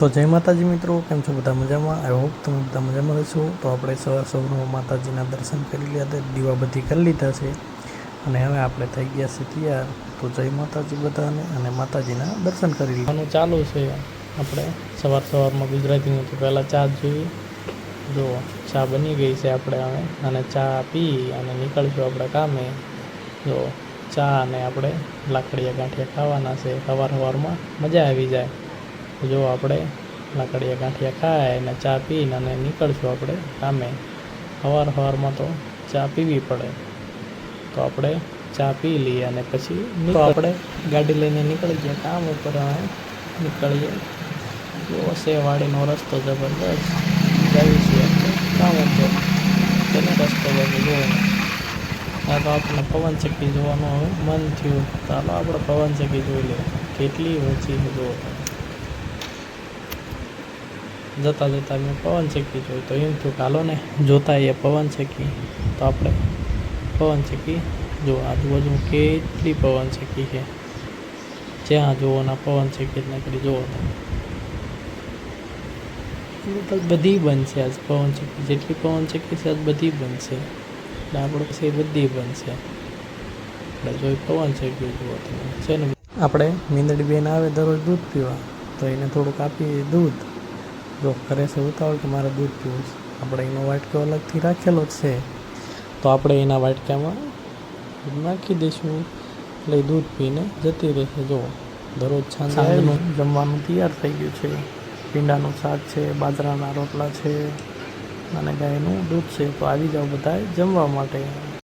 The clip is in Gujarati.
તો જય માતાજી મિત્રો, કેમ છો બધા મજામાં? આઈ હોપ તમે બધા મજામાં રહેશો. તો આપણે સવારમાં માતાજીના દર્શન કરી લીધા હતા, દીવાબત્તી કરી લીધા છે અને હવે આપણે થઈ ગયા છે તૈયાર. તો જય માતાજી બધાને અને માતાજીના દર્શન કરી લીધા ચાલુ છે. આપણે સવારમાં ગુજરાતીનું તો પહેલાં ચા જોઈએ. જો ચા બની ગઈ છે આપણે હવે, અને ચા પી અને નીકળીશું આપણે કામે. જો ચા અને આપણે લાકડીયા ગાંઠિયા ખાવાના છે. સવારમાં મજા આવી જાય. જો આપણે લાકડીયા ગાંઠિયા ખાય અને ચા પીને અને નીકળશું આપણે કામે. સવારમાં તો ચા પીવી પડે, તો આપણે ચા પી લઈએ અને પછી તો આપણે ગાડી લઈને નીકળી ગયા કામ ઉપર. હવે નીકળીએ. જો છે વાડીનો રસ્તો જબરદસ્ત, જઈએ છીએ આપણે કામ ઉપર. તેનો રસ્તો બધો જોવો. ત્યાં તો આપણને પવનચક્કી જોવાનું હવે મન થયું. ચાલો આપણે પવનચક્કી જોઈ લઈએ કેટલી ઊંચી છે. જુઓ, જતાં મેં પવનચક્કી જોઈ તો એમ થયું કાલો ને જોતા એ પવનચક્કી. તો આપણે પવનચક્કી જો આજુબાજુ કેટલી પવનચક્કી છે, જ્યાં જુઓ ના પવનચક્કી જ નીકળી. જુઓ તો બધી બનશે આજ પવનચક્કી. જેટલી પવનચક્કી છે આજ બધી બનશે. એટલે આપણે પછી બધી બનશે. આપણે જોઈ પવનચક્કી જુઓ તમે છે ને. આપણે મીંદડી બેન આવે દરરોજ દૂધ પીવા, તો એને થોડુંક આપીએ દૂધ. જો કરે છે ઉતાવળ કે મારે દૂધ પીવું છે. આપણે એનો વાટકો અલગથી રાખેલો જ છે, તો આપણે એના વાટકામાં દૂધ નાખી દઈશું એટલે દૂધ પીને જતી રહેશે. જો દરરોજ સાંજનું જમવાનું તૈયાર થઈ ગયું છે. ભીંડાનું શાક છે, બાજરાના રોટલા છે અને ગાયનું દૂધ છે. તો આવી જાઓ બધાએ જમવા માટે.